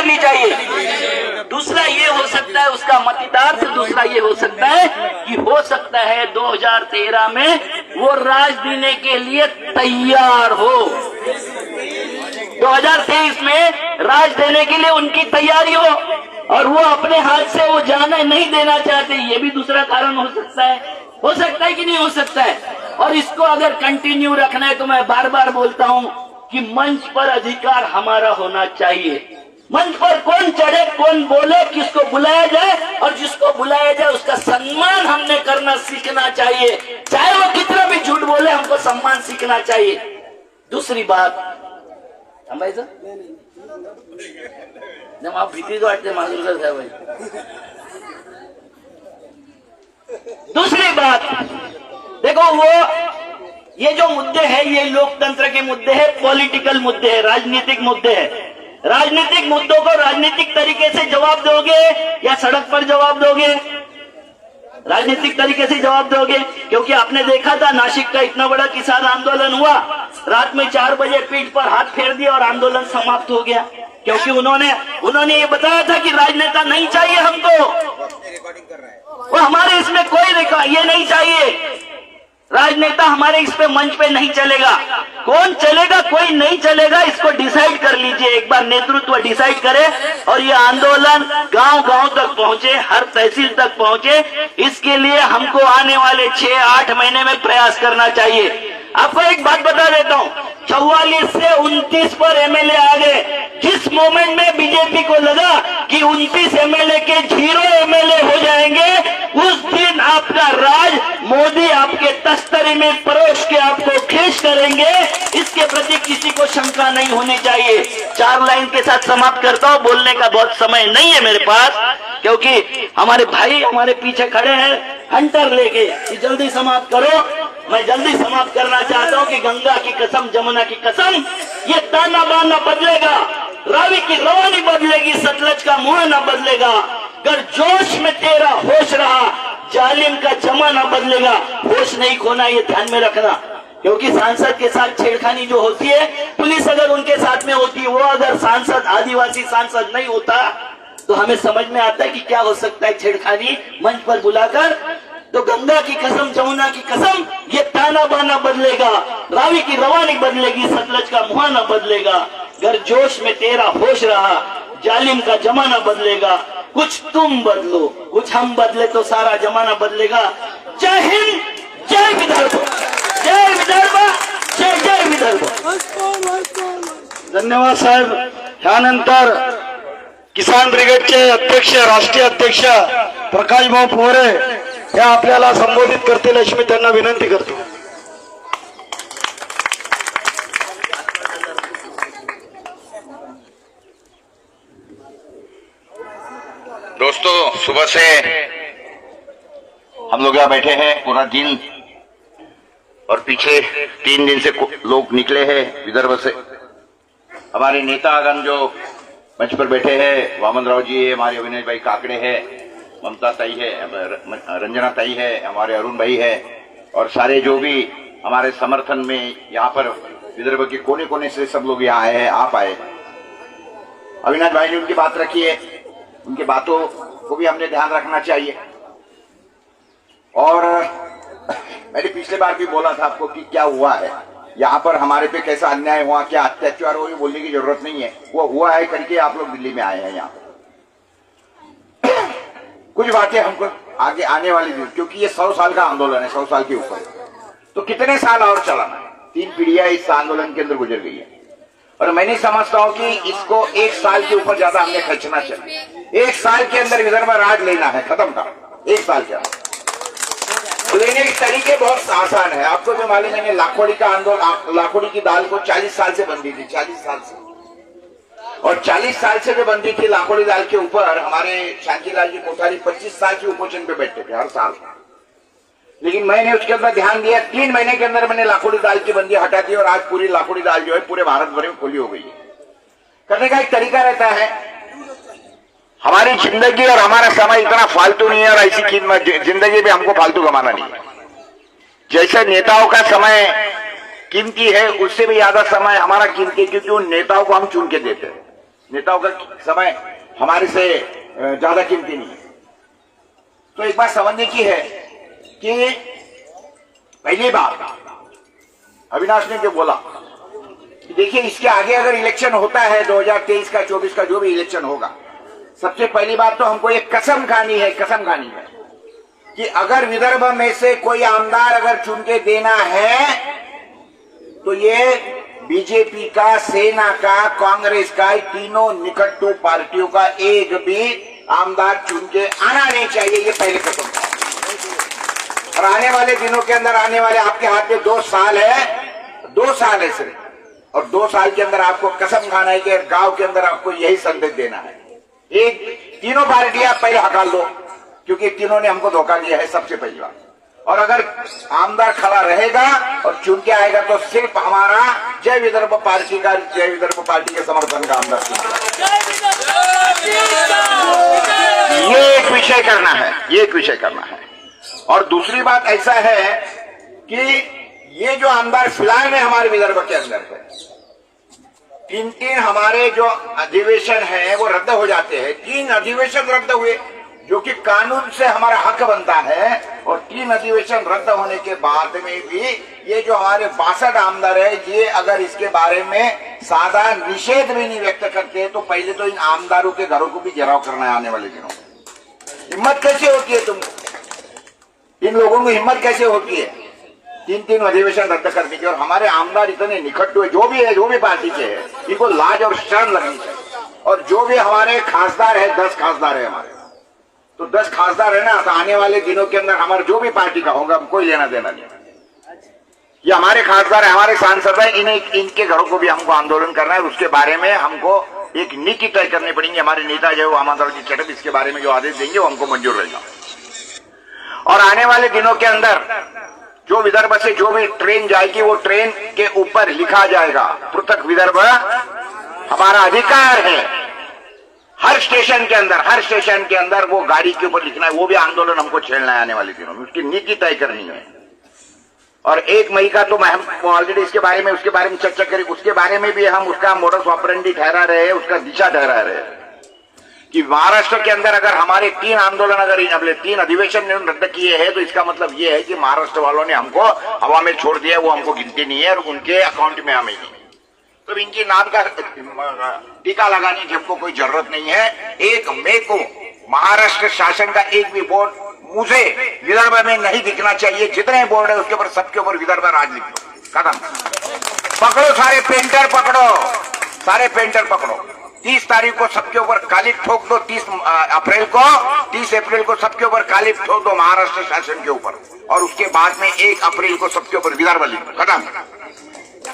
करनी चाहिए। दूसरा ये हो सकता है, उसका मतितार्थ दूसरा ये हो सकता है कि हो सकता है 2013 में वो राज देने के लिए तैयार हो, 2023 में राज देने के लिए उनकी तैयारी हो और वो अपने हाथ से वो जाने नहीं देना चाहते। ये भी दूसरा कारण हो सकता है। हो सकता है कि नहीं हो सकता है? और इसको अगर कंटिन्यू रखना है तो मैं बार बार बोलता हूं कि मंच पर अधिकार हमारा होना चाहिए। मंच पर कौन चढ़े, कौन बोले, किसको बुलाया जाए और जिसको बुलाया जाए उसका सम्मान हमने करना सीखना चाहिए। चाहे वो कितना भी झूठ बोले, हमको सम्मान सीखना चाहिए। दूसरी बात भाई साहब आप भीती तो वाटते मांजूरकर साहब भाई। दूसरी बात देखो, वो ये जो मुद्दे हैं ये लोकतंत्र के मुद्दे हैं, पॉलिटिकल मुद्दे हैं, राजनीतिक मुद्दे हैं। राजनीतिक मुद्दों को राजनीतिक तरीके से जवाब दोगे या सड़क पर जवाब दोगे? राजनीतिक तरीके से जवाब दोगे, क्योंकि आपने देखा था नासिक का इतना बड़ा किसान आंदोलन हुआ, रात में 4 बजे पीठ पर हाथ फेर दिया और आंदोलन समाप्त हो गया, क्योंकि उन्होंने ये बताया था कि राजनेता नहीं चाहिए हमको, वो हमारे इसमें कोई ये नहीं चाहिए, राजनेता हमारे इस पे मंच पे नहीं चलेगा। कौन चलेगा, कोई नहीं चलेगा, इसको डिसाइड कर लीजिए एक बार, नेतृत्व डिसाइड करे और ये आंदोलन गांव-गांव तक पहुंचे, हर तहसील तक पहुंचे। इसके लिए हमको आने वाले 6-8 महीने में प्रयास करना चाहिए। आपको एक बात बता देता हूं, 44 से 29 पर एमएलए आ गए। जिस मोमेंट में बीजेपी को लगा कि 29 एमएलए के 0 एमएलए हो जाएंगे, उस दिन आपका राज मोदी आपके तस्तरी में परोस के आपको खेच करेंगे। इसके प्रति किसी को शंका नहीं होनी चाहिए। 4 लाइन के साथ समाप्त करता हूं, बोलने का बहुत समय नहीं है मेरे पास, क्योंकि हमारे भाई हमारे पीछे खड़े हैं हंटर लेके कि जल्दी समाप्त करो। मैं जल्दी समाप्त करना चाहता हूं कि गंगा की कसम, जमुना की कसम, ये ताना बाना बदलेगा, रावी की रवानी बदलेगी, सतलज का मुंह न बदलेगा। अगर जोश में तेरा होश रहा, जालिम का जमाना बदलेगा। होश नहीं खोना, ये ध्यान में रखना, क्योंकि सांसद के साथ छेड़खानी जो होती है, पुलिस अगर उनके साथ में होती है, वो अगर सांसद आदिवासी सांसद नहीं होता तो हमें समझ में आता है कि क्या हो सकता है छेड़खानी मंच पर बुलाकर। तो गंगा की कसम, जमुना की कसम, ये ताना बाना बदलेगा, रावी की रवानी बदलेगी, सतलज का मुहाना बदलेगा। अगर जोश में तेरा होश रहा, जालिम का जमाना बदलेगा। कुछ तुम बदलो, कुछ हम बदले तो सारा जमाना बदलेगा। जय हिंद, जय विदर्भ, जय विदर्भ, जय जय विदर्भ। धन्यवाद साहेब। ह्यानंतर किसान ब्रिगेडचे अध्यक्ष, राष्ट्रीय अध्यक्ष प्रकाश भाऊ पोरे हे आपल्याला संबोधित करतील अशी मी त्यांना विनंती करतो। दोस्तों, सुबह से हम लोग यहाँ बैठे हैं पूरा दिन, और पीछे 3 दिन से लोग निकले हैं विदर्भ से। हमारे नेतागण जो मंच पर बैठे हैं, वामन राव जी है, हमारे अविनाश भाई काकड़े है, ममता ताई है, रंजना ताई है, हमारे अरुण भाई है, और सारे जो भी हमारे समर्थन में यहाँ पर विदर्भ के कोने कोने से सब लोग यहाँ आए हैं, आप आए। अविनाश भाई ने उनकी बात रखी है, उनकी बातों को भी हमने ध्यान रखना चाहिए। और मैंने पिछले बार भी बोला था आपको कि क्या हुआ है यहाँ पर, हमारे पे कैसा अन्याय हुआ, क्या अत्याचार हुआ, ये बोलने की जरूरत नहीं है। वो हुआ है करके आप लोग दिल्ली में आए हैं यहाँ। कुछ बातें हमको आगे आने वाली थी, क्योंकि ये 100 साल का आंदोलन है, 100 साल के ऊपर, तो कितने साल और चलाना है। 3 पीढ़ियां इस आंदोलन के अंदर गुजर गई है, और मैं नहीं समझता हूं कि इसको 1 साल के ऊपर ज्यादा हमने खर्चना चाहिए। 1 साल के अंदर विदर्भ राज लेना है, खत्म का 1 साल के अंदर। लेने के तरीके बहुत आसान है। आपको जो मालूम है, लाखोड़ी का आंदोलन, लाखोड़ी की दाल को 40 साल से बंदी थी, 40 साल से, और 40 साल से जो बंदी थी लाखोड़ी दाल के ऊपर, हमारे शांतिलाल जी कोठारी 25 साल की उपोषण पे बैठते थे हर साल। लेकिन मैंने उसके अंदर ध्यान दिया, 3 महीने के अंदर मैंने लाखोड़ी दाल की बंदी हटा दी, और आज पूरी लाखोड़ी दाल जो है पूरे भारत भर में खुली हो गई है। करने का एक तरीका रहता है। हमारी जिंदगी और हमारा समय इतना फालतू नहीं है, और ऐसी जिंदगी भी हमको फालतू कमाना नहीं है। जैसे नेताओं का समय कीमती है, उससे भी ज्यादा समय हमारा कीमती है, क्योंकि उन नेताओं को हम चुन के देते हैं। नेताओं का समय हमारे से ज्यादा कीमती नहीं है। तो एक बात समझने की है कि पहली बात अविनाश ने जो बोला कि देखिए इसके आगे अगर इलेक्शन होता है 2023 का 24 का जो भी इलेक्शन होगा, सबसे पहली बात तो हमको एक कसम खानी है कि अगर विदर्भ में से कोई आमदार अगर चुन के देना है तो ये बीजेपी का, सेना का, कांग्रेस का, तीनों निकटू पार्टियों का एक भी आमदार चुन के आना नहीं चाहिए। ये पहले कसम। और आने वाले दिनों के अंदर, आने वाले आपके हाथ में 2 साल है सिर्फ, और 2 साल के अंदर आपको कसम खाना है कि गांव के अंदर आपको यही संदेश देना है। एक तीनों पार्टियां पहले हटा लो, क्योंकि तीनों ने हमको धोखा दिया है, सबसे पहली बात। और अगर आमदार खड़ा रहेगा और चुन के आएगा तो सिर्फ हमारा जय विदर्भ पार्टी के समर्थन का आमदार चुनेगा। ये एक विषय करना है। और दूसरी बात ऐसा है कि ये जो आमदार फिलहाल में हमारे विदर्भ के अंदर है, 3 हमारे जो अधिवेशन है वो रद्द हो जाते हैं। 3 अधिवेशन रद्द हुए जो कि कानून से हमारा हक बनता है, और 3 अधिवेशन रद्द होने के बाद में भी ये जो हमारे 62 आमदार है, ये अगर इसके बारे में सादा निषेध भी नहीं व्यक्त करते तो पहले तो इन आमदारों के घरों को भी घेराव करना है आने वाले दिनों में। हिम्मत कैसे होती है तुमको? इन लोगों को हिम्मत कैसे होती है 3 अधिवेशन रद्द करने की? और हमारे आमदार इतने निकट हुए, जो भी पार्टी के हैं, इनको लाज और शर्म लगनी चाहिए। और जो भी हमारे खासदार है, 10 खासदार है हमारे, तो 10 खासदार है ना, तो आने वाले दिनों के अंदर हमारे जो भी पार्टी का होगा कोई लेना देना नहीं। ये हमारे खासदार है, हमारे सांसद है, इनके घरों को भी हमको आंदोलन करना है। उसके बारे में हमको एक नीति तय करनी पड़ेगी। हमारे नेता जो वामाधव जी चटप, इसके बारे में जो आदेश देंगे वो हमको मंजूर रहेगा। और आने वाले दिनों के अंदर जो विदर्भ से जो भी ट्रेन जाएगी वो ट्रेन के ऊपर लिखा जाएगा पृथक विदर्भ हमारा अधिकार है। हर स्टेशन के अंदर वो गाड़ी के ऊपर लिखना है। वो भी आंदोलन हमको छेड़ना है आने वाले दिनों में, उसकी नीति तय करनी है। और 1 मई का तो हम ऑलरेडी उसके बारे में चर्चा करें। उसके बारे में भी हम उसका मोडस ऑपरेंडी ठहरा रहे हैं, उसका दिशा ठहरा रहे हैं कि महाराष्ट्र के अंदर अगर हमारे 3 आंदोलन, अगर 3 अधिवेशन रद्द किए हैं, तो इसका मतलब ये है कि महाराष्ट्र वालों ने हमको हवा में छोड़ दिया, वो हमको गिनती नहीं है और उनके अकाउंट में हमें नहीं। तो इनके नाम का टीका लगाने की हमको कोई जरूरत नहीं है। 1 मई को महाराष्ट्र शासन का एक भी बोर्ड मुझे विदर्भ में नहीं दिखना चाहिए। जितने बोर्ड है उसके ऊपर, सबके ऊपर विदर्भ राज लिख दो, खत्म। पकड़ो सारे पेंटर पकड़ो। 30 तारीख को सबके ऊपर काली ठोक दो। 30 अप्रैल को सबके ऊपर काली ठोक दो महाराष्ट्र शासन के ऊपर, और उसके बाद में 1 अप्रैल को सबके ऊपर विदर्भ लिख दो, खत्म।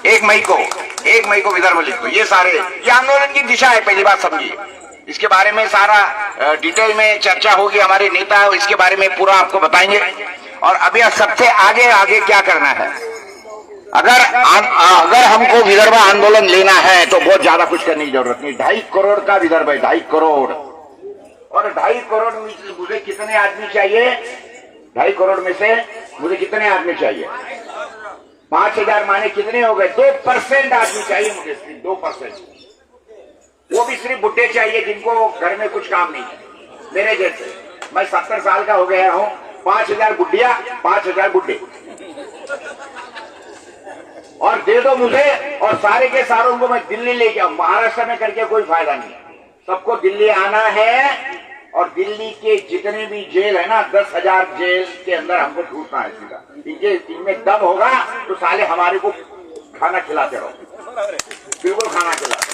1 मई को विदर्भ लिख दो। ये आंदोलन की दिशा है, पहली बात समझिए। इसके बारे में सारा डिटेल में चर्चा होगी, हमारे नेता इसके बारे में पूरा आपको बताएंगे। और अभी सबसे आगे क्या करना है, अगर हमको विदर्भ आंदोलन लेना है तो बहुत ज्यादा कुछ करने की जरूरत नहीं। 2.5 करोड़ का विदर्भ है, 2.5 करोड़। और 2.5 करोड़ में मुझे कितने आदमी चाहिए? 2.5 करोड़ में से मुझे कितने आदमी चाहिए? 5,000 माने कितने हो गए? 2% आदमी चाहिए मुझे, सिर्फ 2%। वो भी सिर्फ बुड्ढे चाहिए जिनको घर में कुछ काम नहीं है, मेरे जैसे। मैं 70 साल का हो गया हूं। 5,000 बुढ़िया, 5,000 बुड्ढे, और दे दो मुझे। और सारे के सारों को मैं दिल्ली ले जाऊं। महाराष्ट्र में करके कोई फायदा नहीं है, सबको दिल्ली आना है। और दिल्ली के जितने भी जेल है ना, 10,000 जेल के अंदर हमको छूटना है सीधा। इनमें दम होगा तो साले हमारे को खाना खिलाते रहो, बिल्कुल खाना खिलाते।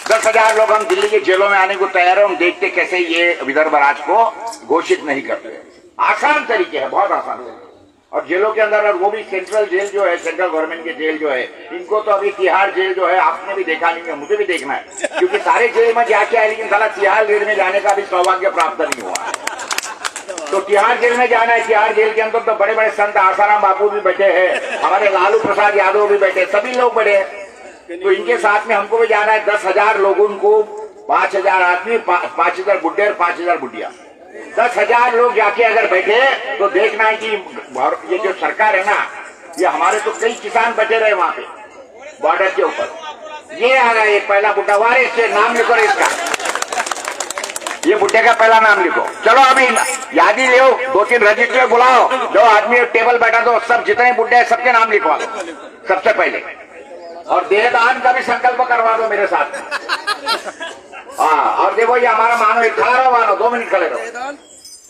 10,000 लोग हम दिल्ली के जेलों में आने को तैयार है। हम देखते कैसे ये विदर्भ राज को घोषित नहीं करते। आसान तरीके है, बहुत आसान है। और जेलों के अंदर, और वो भी सेंट्रल जेल जो है, सेंट्रल गवर्नमेंट के जेल जो है, इनको तो अभी तिहाड़ जेल जो है आपने भी देखा नहीं है, मुझे भी देखना है, क्योंकि सारे जेल में जाके आए, लेकिन साला तिहाड़ जेल में जाने का भी सौभाग्य प्राप्त नहीं हुआ। तो तिहाड़ जेल में जाना है। तिहाड़ जेल के अंदर तो बड़े बड़े संत आसाराम बापू भी बैठे हैं, हमारे लालू प्रसाद यादव भी बैठे, सभी लोग बैठे हैं। तो इनके साथ में हमको भी जाना है। 10,000 लोगों को, 5,000 आदमी, 5,000 बुड्ढे और 5,000 बुढ़िया, 10,000 लोग जाके अगर बैठे तो देखना है कि ये जो सरकार है ना, ये हमारे तो कई किसान बैठे रहे वहां पे बॉर्डर के ऊपर, ये आ रहा है, ये पहला बुड्ढा वारिस से नाम लिखो रे इसका, ये बुड्ढे का पहला नाम लिखो। चलो अभी यादी ले, 2-3 रजिस्टर बुलाओ, जो आदमी टेबल बैठा दो, सब जितने बुड्ढे हैं सबके नाम लिखवा दो सबसे पहले, और देहदान का भी संकल्प करवा दो मेरे साथ। हाँ, और देखो ये हमारा मानो, एक खड़ा रहो मानो, 2 मिनट खड़े रहो।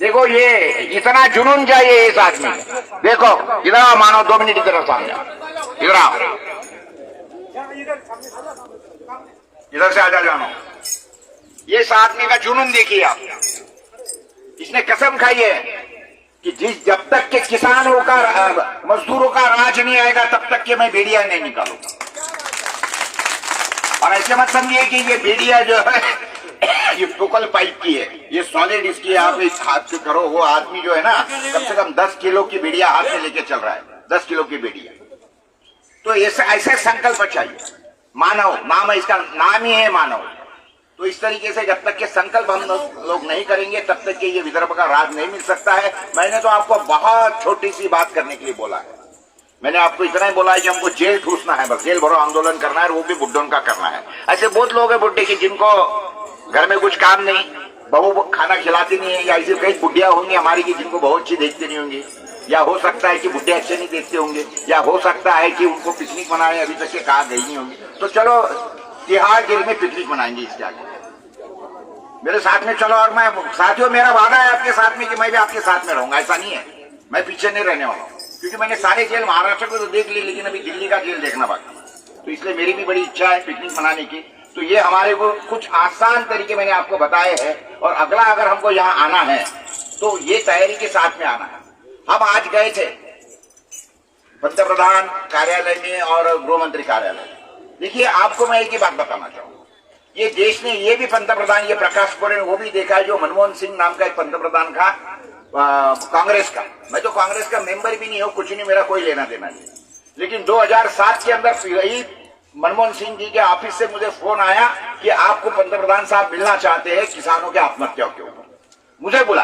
देखो ये इतना जुनून चाहिए इस आदमी में, देखो इधर आओ मानो, 2 मिनट इधर सामने इधर आओ, इधर से आजा जानो। ये इस आदमी का जुनून देखिए आप, इसने कसम खाई है कि जब तक के किसानों का मजदूरों का राज नहीं आएगा तब तक के मैं बेड़िया नहीं निकालूंगा। और ऐसे मत समझिए कि ये बेड़िया जो है ये फोकल पाइप की है, ये सॉलिड इसकी आप इस हाथ से करो, वो आदमी जो है ना कम से कम 10 किलो की बेड़िया हाथ में लेके चल रहा है, 10 किलो की बेड़िया। तो ऐसे संकल्प चाहिए, मानव नाम है इसका, नाम ही है मानव। तो इस तरीके से जब तक के संकल्प हम लोग नहीं करेंगे तब तक के ये विदर्भ का राज नहीं मिल सकता है। मैंने तो आपको बहुत छोटी सी बात करने के लिए बोला है, मैंने आपको इतना ही बोला है कि हमको जेल ठूसना है, बस जेल भरो आंदोलन करना है, वो भी बुड्ढों का करना है। ऐसे बहुत लोग हैं बुड्ढे की जिनको घर में कुछ काम नहीं, बहू खाना खिलाती नहीं है, या ऐसी कई बुढ़िया होंगी हमारी की जिनको बहुत अच्छी देखती नहीं होंगी, या हो सकता है कि बुढ़े अच्छे नहीं देखते होंगे, या हो सकता है कि उनको पिकनिक मनाने अभी तक के कहा गई नहीं होंगी। तो चलो तिहाड़ जेल में पिकनिक मनाएंगे इसके आगे, मेरे साथ में चलो। और मैं साथियों, मेरा वादा है आपके साथ में कि मैं भी आपके साथ में रहूंगा, ऐसा नहीं है, मैं पीछे नहीं रहने वाला हूँ, क्योंकि मैंने सारे जेल महाराष्ट्र को तो देख ली, लेकिन अभी दिल्ली का जेल देखना बाकी। तो इसलिए मेरी भी बड़ी इच्छा है पिकनिक मनाने की। तो ये हमारे को कुछ आसान तरीके मैंने आपको बताए हैं, और अगला अगर हमको यहाँ आना है तो ये तैयारी के साथ में आना है। हम आज गए थे पंतप्रधान कार्यालय में और गृह मंत्री कार्यालय में। देखिए आपको मैं एक ही बात बताना चाहूंगा, ये देश ने ये भी पंतप्रधान, ये प्रकाश पोरे ने वो भी देखा है, जो मनमोहन सिंह नाम का एक पंतप्रधान था कांग्रेस का। मैं तो कांग्रेस का मेंबर भी नहीं हूं, कुछ नहीं, मेरा कोई लेना देना नहीं, लेकिन 2007 के अंदर मनमोहन सिंह जी के ऑफिस से मुझे फोन आया कि आपको पंतप्रधान साहब मिलना चाहते हैं किसानों के आत्महत्याओं के ऊपर। मुझे बुला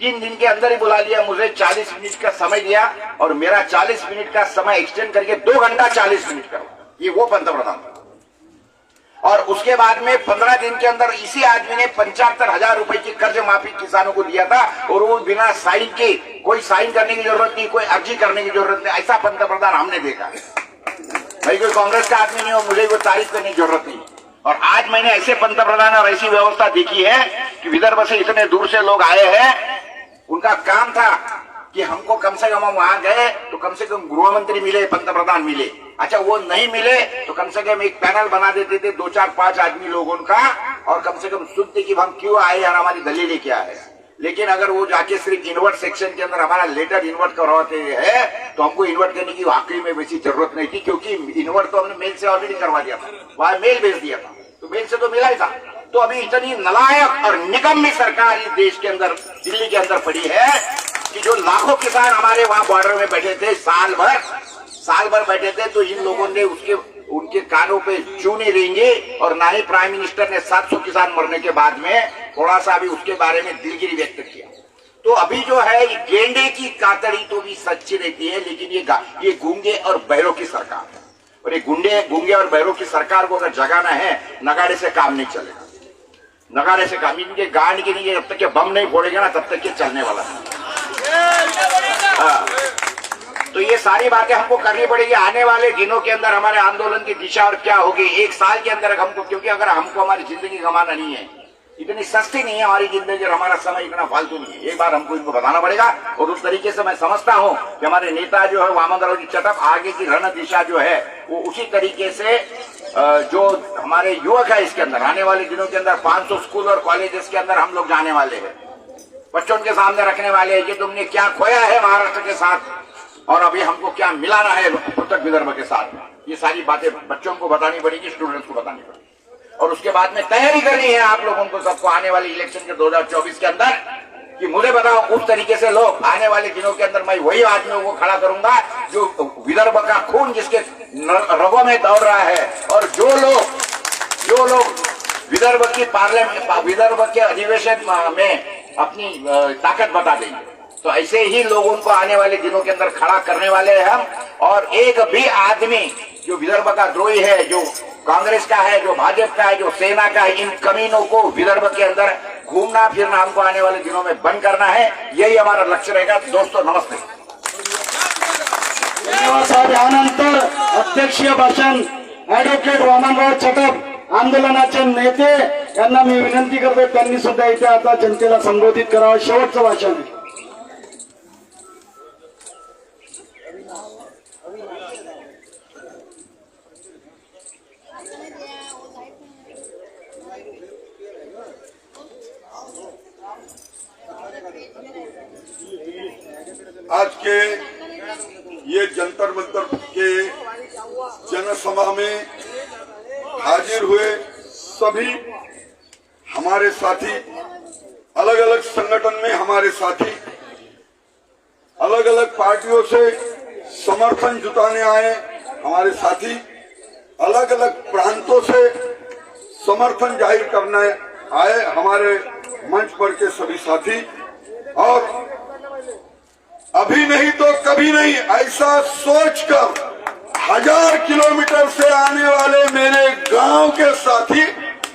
3 दिन के अंदर ही बुला लिया, मुझे 40 मिनट का समय दिया, और मेरा 40 मिनट का समय एक्सटेंड करके 2 घंटा 40 मिनट का, ये वो पंतप्रधान था। और उसके बाद में 15 दिन के अंदर इसी आदमी ने 75,000 रुपए की कर्ज माफी किसानों को दिया था, और वो बिना साइन के, कोई साइन करने की जरूरत नहीं, कोई अर्जी करने की जरूरत नहीं, ऐसा पंतप्रधान हमने देखा। भाई कोई कांग्रेस का आदमी नहीं हो, मुझे कोई तारीफ करने की जरूरत नहीं। और आज मैंने ऐसे पंतप्रधान और ऐसी व्यवस्था देखी है कि विदर्भ से इतने दूर से लोग आए हैं, उनका काम था कि हमको कम से कम, हम वहां गए तो कम से कम गृह मंत्री मिले, पंतप्रधान मिले। अच्छा वो नहीं मिले तो कम से कम एक पैनल बना देते थे 2, 4, 5 आदमी लोगों का, और कम से कम सुनते कि हम क्यों आए और हमारी दलीलें क्या है। लेकिन अगर वो जाके सिर्फ इन्वर्ट सेक्शन के अंदर हमारा लेटर इन्वर्ट करवाते हैं तो हमको इन्वर्ट करने की वाकई में वैसी जरूरत नहीं थी, क्योंकि इन्वर्ट तो हमने मेल से ऑलरेडी करवा दिया था, वहां मेल भेज दिया था, तो मेल से तो मिला ही था। तो अभी इतनी नालायक और निकम्मी सरकार इस देश के अंदर, दिल्ली के अंदर पड़ी है कि जो लाखों किसान हमारे वहां बॉर्डर में बैठे थे, साल भर बैठे थे, तो इन लोगों ने उनके कानों पे चू नहीं रहेंगे, और ना ही प्राइम मिनिस्टर ने 700 किसान मरने के बाद में थोड़ा सा भी उसके बारे में दिलगिरी व्यक्त किया। तो अभी जो है ये गेंडे की कातड़ी तो भी सच्ची रहती है, लेकिन ये गूंगे और बहरों की सरकार है, और ये गूंगे और बहरों की सरकार को अगर जगाना है, नगाड़े से काम नहीं चलेगा, नगाड़े से काम, इनके गांड के लिए जब तक के बम नहीं फोड़ेगा ना तब तक के चलने वाला है। तो ये सारी बातें हमको करनी पड़ेगी। आने वाले दिनों के अंदर हमारे आंदोलन की दिशा और क्या होगी, 1 साल के अंदर हमको, क्योंकि अगर हमको हमारी जिंदगी गंवाना नहीं है, इतनी सस्ती नहीं है हमारी जिंदगी और हमारा समय इतना फालतू नहीं है, एक बार हमको इनको बताना पड़ेगा। और उस तरीके से मैं समझता हूं कि हमारे नेता जो है वामनराव जी चटप, आगे की रण दिशा जो है वो उसी तरीके से, जो हमारे युवक है इसके अंदर, आने वाले दिनों के अंदर 500 स्कूल और कॉलेजेस के अंदर हम लोग जाने वाले हैं, बच्चों के सामने रखने वाले हैं कि तुमने क्या खोया है महाराष्ट्र के साथ और अभी हमको क्या मिलाना है पृथक विदर्भ के साथ। ये सारी बातें बच्चों को बतानी पड़ेगी, स्टूडेंट्स को बतानी पड़ेगी, और उसके बाद में तैयारी करनी है आप लोगों को सबको आने वाले इलेक्शन के 2024 के अंदर, कि मुझे बताओ उस तरीके से लोग आने वाले दिनों के अंदर, मैं वही आदमियों को खड़ा करूंगा जो विदर्भ का खून जिसके रगों में दौड़ रहा है, और जो लोग विदर्भ की पार्लियामेंट, विदर्भ के अधिवेशन में अपनी ताकत बता देंगे। तो ऐसे ही लोगों को आने वाले दिनों के अंदर खड़ा करने वाले हैं हम। और एक भी आदमी जो विदर्भ का द्रोही है, जो कांग्रेस का है, जो भाजपा का है, जो सेना का है, इन कमीनों को विदर्भ के अंदर घूमना फिरना हमको आने वाले दिनों में बंद करना है। यही हमारा लक्ष्य रहेगा। दोस्तों नमस्ते। धन्यवाद साहेब. यानंतर अध्यक्षीय भाषण ऍडव्होकेट वामनराव चटप आंदोलनाचे नेते यांना मी विनंती करतो, त्यांनी सुद्धा इथे आता जनतेला संबोधित करावं. शेवटचं भाषण आहे. आज के ये जंतर मंतर के जनसभा में हाजिर हुए सभी हमारे साथी, अलग अलग संगठन में हमारे साथी, अलग अलग पार्टियों से समर्थन जुटाने आए हमारे साथी, अलग अलग प्रांतों से समर्थन जाहिर करने आए हमारे मंच पर के सभी साथी, और अभी नहीं तो कभी नहीं ऐसा सोचकर 1000 किलोमीटर से आने वाले मेरे गांव के साथी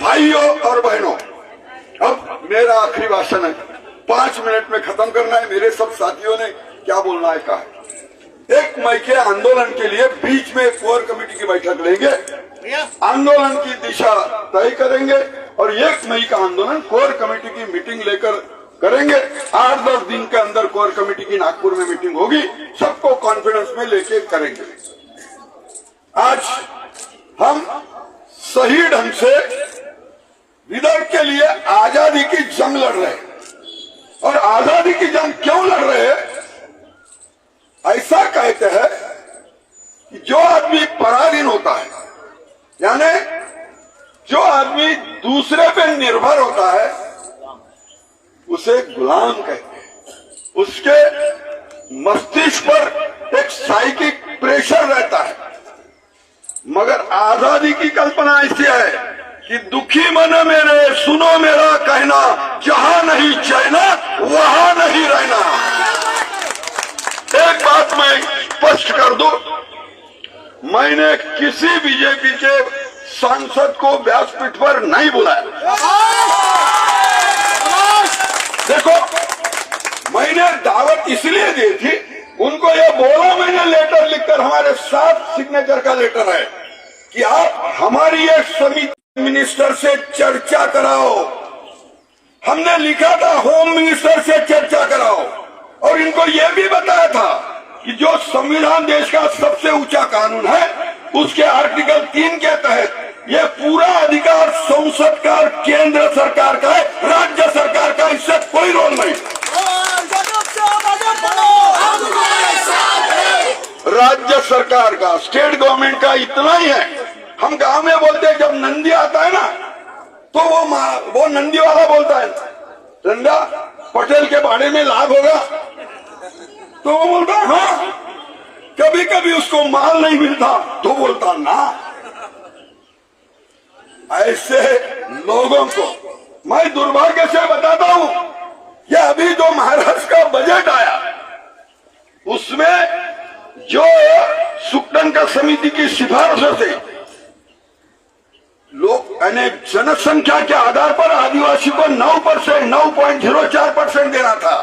भाइयों और बहनों, अब मेरा आखिरी भाषण है, 5 मिनट में खत्म करना है। मेरे सब साथियों ने क्या बोलना है कहा। 1 मई के आंदोलन के लिए बीच में कोर कमेटी की बैठक लेंगे, आंदोलन की दिशा तय करेंगे और 1 मई का आंदोलन कोर कमेटी की मीटिंग लेकर करेंगे। 8-10 दिन के अंदर कोर कमेटी की नागपुर में मीटिंग होगी, सबको कॉन्फिडेंस में लेके करेंगे। आज हम सही ढंग से विदर्भ के लिए आजादी की जंग लड़ रहे हैं। और आजादी की जंग क्यों लड़ रहे हैं? ऐसा कहते हैं कि जो आदमी पराधीन होता है, यानी जो आदमी दूसरे पे निर्भर होता है, उसे गुलाम कहते हैं। उसके मस्तिष्क पर एक साइकिक प्रेशर रहता है। मगर आजादी की कल्पना ऐसी है कि दुखी मन मेरे सुनो मेरा कहना, जहां नहीं चैन वहां नहीं रहना। एक बात मैं स्पष्ट कर दूं, मैंने किसी बीजेपी के सांसद को व्यासपीठ पर नहीं बुलाया। देखो, मैंने दावत इसलिए दी थी, उनको ये बोला मैंने लेटर लिखकर, हमारे 7 सिग्नेचर का लेटर है कि आप हमारी एक समिति मिनिस्टर से चर्चा कराओ। हमने लिखा था होम मिनिस्टर से चर्चा कराओ, और इनको ये भी बताया था कि जो संविधान देश का सबसे ऊंचा कानून है, उसके आर्टिकल 3 के तहत ये पूरा अधिकार संसद का और केंद्र सरकार का है, राज्य सरकार का इससे कोई रोल नहीं। राज्य सरकार का, स्टेट गवर्नमेंट का इतना ही है। हम गांव में बोलते हैं, जब नंदी आता है ना, तो वो नंदी वाला बोलता है, नंदा पटेल के बाड़े में लाभ होगा, तो वो बोलता है हाँ। कभी कभी उसको माल नहीं मिलता तो बोलता ना। ऐसे लोगों को मैं दुर्भाग्य से बताता हूं, ये अभी जो महाराष्ट्र का बजट आया, उसमें जो सुकटन का समिति की सिफारिशों से लोग जनसंख्या के आधार पर आदिवासी को 9%, 9.04% देना था।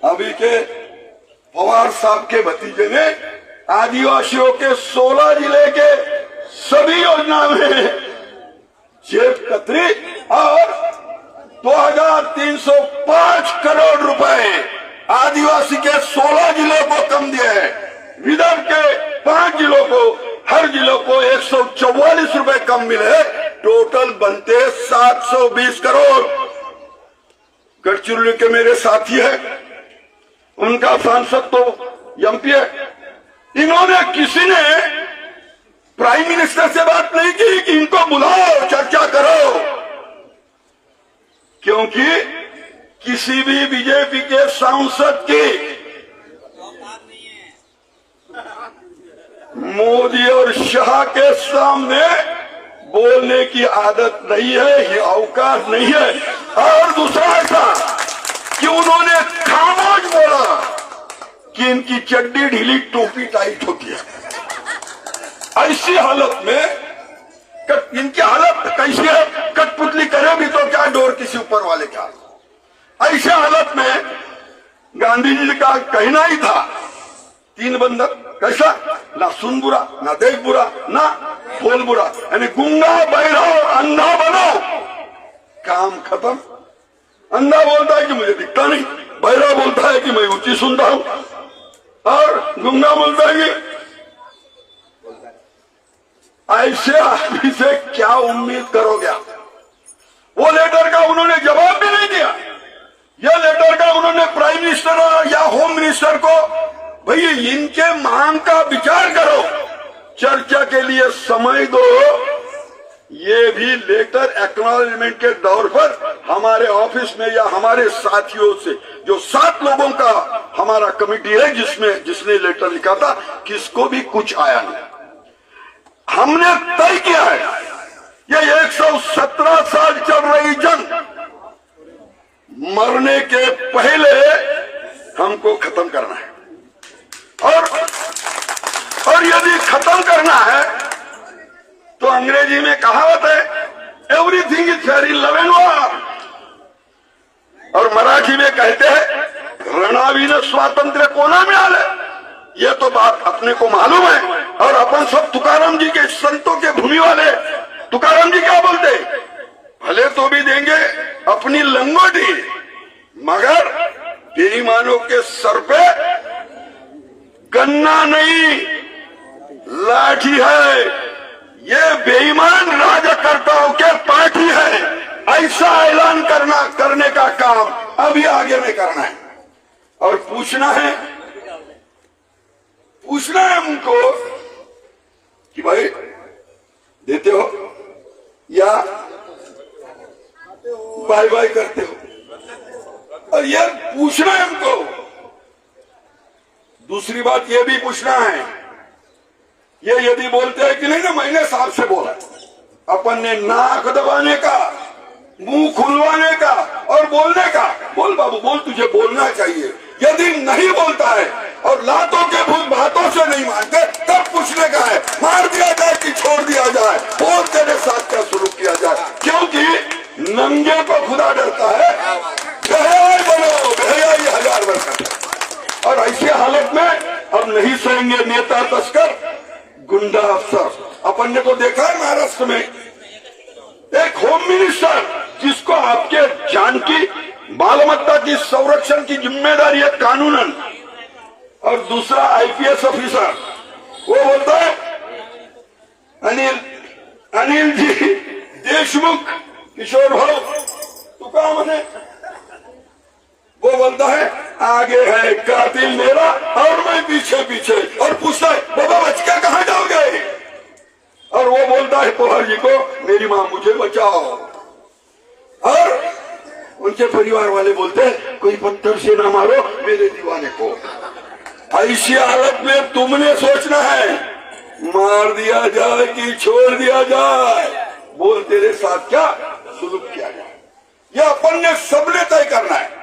अभी के पवार साहब के भतीजे ने आदिवासियों के 16 जिले के सभी योजना में जेब कतरी और 2305 करोड़ रुपए आदिवासी के 16 जिलों को कम दिए हैं। विदर्भ के 5 जिलों को, हर जिलों को 144 रुपए कम मिले। टोटल बनते 720 करोड़। गढ़चिरौली के मेरे साथी है, उनका सांसद तो एमपी है। इन्होंने, किसी ने प्राइम मिनिस्टर से बात नहीं की कि इनको बुलाओ, चर्चा करो, क्योंकि किसी भी बीजेपी के सांसद की मोदी और शाह के सामने बोलने की आदत नहीं है, ये अवकाश नहीं है। और दूसरा ऐसा कि उन्होंने खामोश बोला कि इनकी चड्डी ढीली, टोपी टाइट होती है। ऐसी हालत में इनकी हालत कैसी है, कठपुतली करे भी तो क्या, डोर किसी ऊपर वाले का। ऐसे हालत में गांधी जी का कहना ही था, 3 बंधक कैसा, ना सुन बुरा, ना देख बुरा, ना बोल बुरा, यानी गूंगा बहरा अंधा बनो, काम खत्म। अंधा बोलता है कि मुझे दिखता नहीं, बहरा बोलता है कि मैं ऊंची सुनता हूं, और गूंगा बोलता है कि ऐसे आदमी से क्या उम्मीद करोगे आप। वो लेटर का उन्होंने जवाब भी नहीं दिया। यह लेटर का उन्होंने प्राइम मिनिस्टर या होम मिनिस्टर को, भैया इनके मांग का विचार करो, चर्चा के लिए समय दो। ये भी लेटर एक्नॉलेजमेंट के दौर पर हमारे ऑफिस में या हमारे साथियों से, जो 7 लोगों का हमारा कमेटी है जिसने लेटर लिखा था, किसको भी कुछ आया नहीं। हमने तय किया है ये 117 साल चल रही जंग मरने के पहले हमको खत्म करना है, और यदि खत्म करना है तो अंग्रेजी में कहावत है, everything is fair in love and war, और मराठी में कहते हैं रणवीर स्वातंत्र्य कोणा मिळाले। ये तो बात अपने को मालूम है, और अपन सब तुकाराम जी के संतों के भूमि वाले। तुकाराम जी क्या बोलते, भले तो भी देंगे अपनी लंगोटी, मगर बेईमानों के सर पे गन्ना नहीं लाठी है। ये बेईमान राजकर्ताओं के पार्टी है। ऐसा ऐलान करने का काम अभी आगे में करना है, और पूछना है हमको कि भाई देते हो या बाय बाय करते हो, और यह पूछना है हमको। दूसरी बात यह भी पूछना है, ये यदि बोलते हैं कि नहीं ना, मैंने साहब से बोला, अपन ने नाक दबाने का, मुंह खुलवाने का और बोलने का, बोल बाबू बोल, तुझे बोलना चाहिए। यदि नहीं बोलता है और लातों के भूत बातों से नहीं मानते, तब पूछने का है, मार दिया जाए कि छोड़ दिया जाए, और तेरे साथ क्या शुरू किया जाए, क्योंकि नंगे को खुदा डरता है। बेहयाई बनो, बेहयाई 1000 वर्ष का। और ऐसी हालत में अब नहीं सहेंगे नेता, तस्कर, गुंडा अफसर। अपन ने को देखा है महाराष्ट्र में एक होम मिनिस्टर जिसको आपके जान की बालमत्ता की संरक्षण की जिम्मेदारी है कानूनन, और दूसरा आईपीएस ऑफिसर, वो बोलता है अनिल जी देशमुख किशोर भाऊ तू कहा मने, वो बोलता है आगे है कातिल मेरा और मैं पीछे पीछे, और पूछता है बाबा बच के कहां जाओगे, और वो बोलता है पवार जी को, मेरी मां मुझे बचाओ। और उनके परिवार वाले बोलते हैं कोई पत्थर से ना मारो मेरे दीवाने को। ऐसी हालत में तुमने सोचना है मार दिया जाए कि छोड़ दिया जाए, बोल तेरे साथ क्या सुलूक किया जाए, यह अपन ने सबने तय करना है।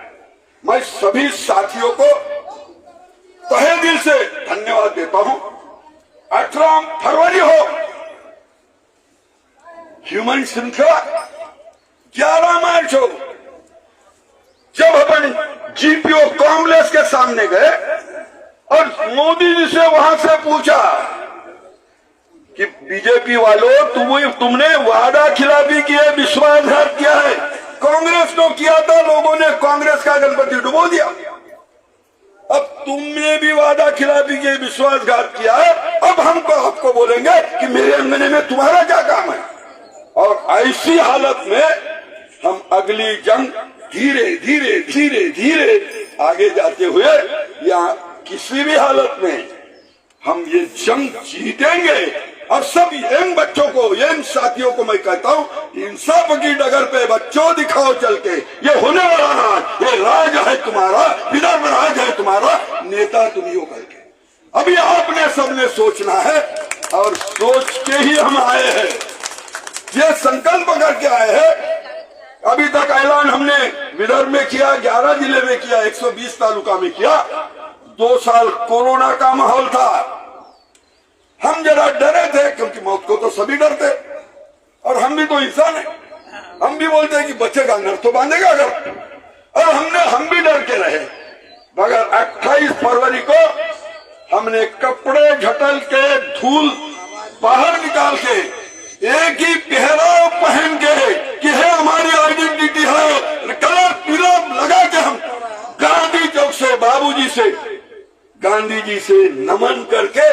मैं सभी साथियों को तहे दिल से धन्यवाद देता हूं। 18 फरवरी हो, ह्यूमन श्रृंखला 11 मार्च हो, जब अपन जीपीओ कॉम्प्लेक्स के सामने गए और मोदी जी से वहां से पूछा कि बीजेपी वालों तुमने वादा खिलाफी की है, विश्वासघात किया है, कांग्रेस को किया था, लोगों ने कांग्रेस का गणपति डुबो दिया, अब तुमने भी वादा खिलाफी की, विश्वासघात किया है, अब हमको आपको बोलेंगे कि मेरे अंगने में तुम्हारा क्या काम है। और ऐसी हालत में हम अगली जंग धीरे धीरे धीरे धीरे आगे जाते हुए या किसी भी हालत में हम ये जंग जीतेंगे। और सब यंग बच्चों को, यंग साथियों को मैं कहता हूँ, इंसाफ की डगर पे बच्चों दिखाओ चल के, ये होने वाला राज, ये राज है तुम्हारा, विदर्भ राज है तुम्हारा, नेता तुम ही हो करके। अभी आपने सबने सोचना है, और सोच के ही हम आए हैं, ये संकल्प करके आए हैं। अभी तक ऐलान हमने विदर्भ में किया, 11 जिले में किया, 120 तालुका में किया। 2 साल कोरोना का माहौल था, हम जरा डरे थे, क्योंकि मौत को तो सभी डरते, और हम भी तो इंसान हैं, हम भी बोलते हैं कि बचेगा नर तो बांधेगा घर, और हम भी डर के रहे। मगर 28 फरवरी को हमने कपड़े झटल के धूल बाहर निकाल के एक ही पहराव पहन के कि है हमारी आइडेंटिटी है, कलर तिलक लगा के हम गांधी चौक से गांधी जी से नमन करके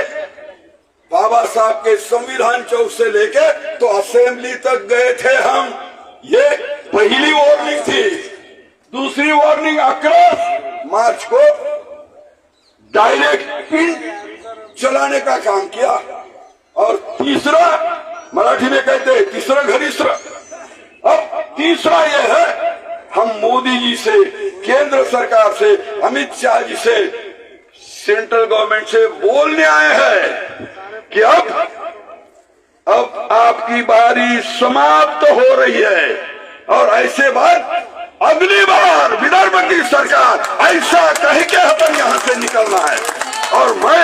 बाबा साहब के संविधान चौक से लेके तो असेंबली तक गए थे हम। ये पहली वार्निंग थी। दूसरी वार्निंग 11 मार्च को डायरेक्ट प्रिंट चलाने का काम किया, और तीसरा मराठी में कहते हैं तीसरा घरीसरा। अब तीसरा यह है, हम मोदी जी से, केंद्र सरकार से, अमित शाह जी से, सेंट्रल गवर्नमेंट से बोलने आए हैं कि अब आपकी बारी समाप्त हो रही है, और ऐसे बात अगली बार विदर्भ की सरकार ऐसा कह के अपन यहां से निकलना है। और मैं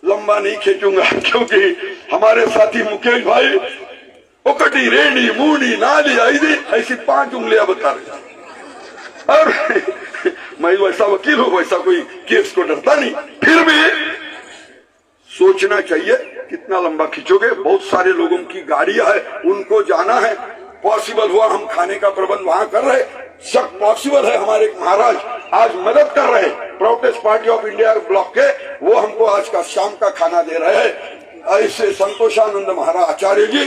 लंबा नहीं खींचूंगा, क्योंकि हमारे साथी मुकेश भाई उकटी रेडी मूडी नाली आईदी ऐसी 5 उंगलियां बता रहे, और मैं वैसा वकील हूं, वैसा कोई केस को डरता नहीं। फिर भी सोचना चाहिए कितना लंबा खींचोगे। बहुत सारे लोगों की गाड़ियां है, उनको जाना है, पॉसिबल हुआ हम खाने का प्रबंध वहां कर रहे, सब पॉसिबल है। हमारे महाराज आज मदद कर रहे, protest party of India block के, वो हमको आज का शाम का खाना दे रहे हैं। ऐसे संतोषानंद महाराज आचार्य जी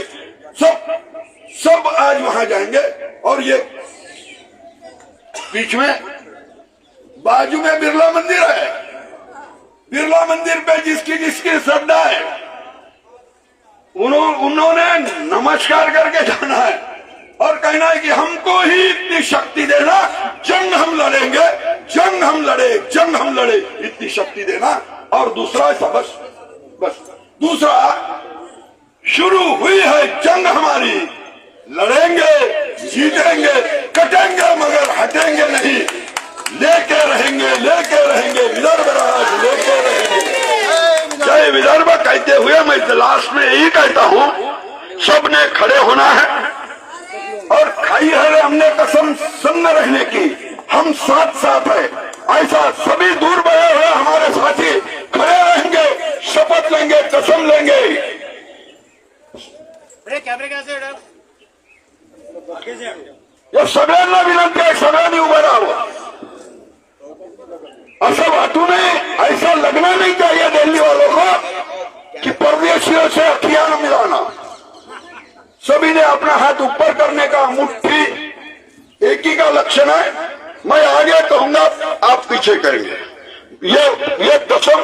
सब आज वहां जाएंगे। और ये बीच में बाजू में बिरला मंदिर है, बिरला मंदिर पे जिसकी श्रद्धा है उन्होंने नमस्कार करके जाना है और कहना है कि हमको ही इतनी शक्ति देना, जंग हम लड़ेंगे, जंग हम लड़े, इतनी शक्ति देना। और दूसरा बस दूसरा शुरू हुई है जंग हमारी, लड़ेंगे, जीतेंगे, कटेंगे मगर हटेंगे नहीं, लेके रहेंगे विदर्भ राज लेके रहेंगे। जय विदर्भ कहते हुए मैं लास्ट में यही कहता हूँ, सबने खड़े होना है और खाई है हमने कसम संग रहने की, हम साथ है। ऐसा सभी दूर बहे हुए हमारे साथी खड़े रहेंगे, शपथ लेंगे, कसम लेंगे। या सगळ्यांना विनंती आहे, सगळ्यांनी उभं राहावं। असं वाटू नये, ऐसा लगना नहीं चाहिए दिल्ली वालों को कि परदेशियों से हथियार मिलाना। सभी ने अपना हाथ ऊपर करने का, मुट्ठी एक ही का लक्षण है। मैं आगे कहूंगा, आप पीछे करेंगे। ये कसम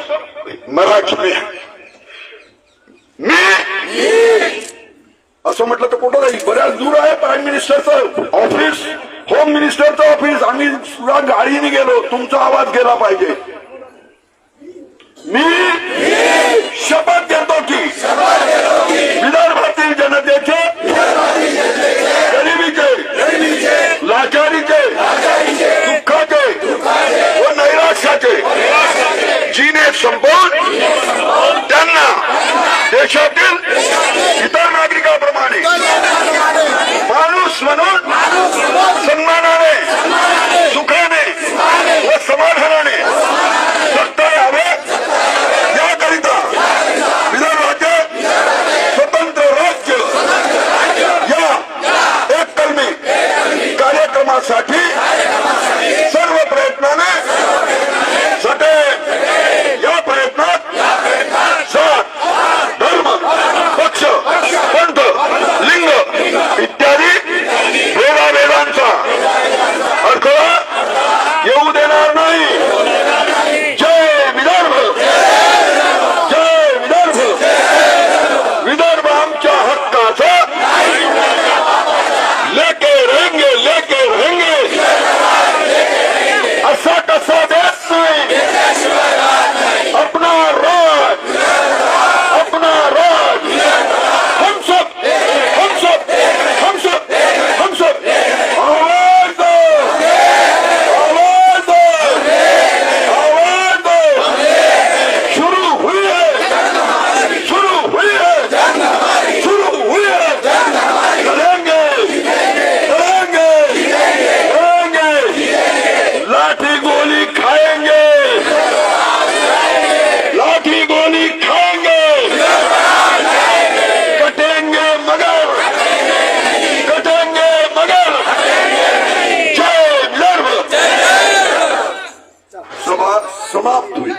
मराठी में है। मी असं म्हटलं तर कुठं जाईल, बऱ्याच दूर आहे प्राईम मिनिस्टरचं ऑफिस, होम मिनिस्टरचं ऑफिस। आम्ही सुद्धा गाडीने गेलो, तुमचा आवाज गेला पाहिजे। मी शपथ घेतो की विदर्भातील जनतेचे, गरिबीचे, लाचारीचे, दुःखाचे व नैराश्याचे जिने संपवून त्यांना देशातील इतर नागरिकांप्रमाणे माणूस म्हणून सन्मानाने, सुखाने व समाधानाने जगता यावे, याकरिता विदर्भाचे स्वतंत्र राज्य या एक कलमी कार्यक्रमासाठी सर्व प्रयत्नाने सटे, या प्रयत्नात जात, धर्म, पक्ष, पंथ, लिंग इत्यादी भेदाभेदांचा अडथळा येऊ देणार नाही। जय विदर्भ, जय विदर्भ, विदर्भ आमच्या हक्काचा लेके रहेंगे, लेके रहेंगे। समाप्त हुई।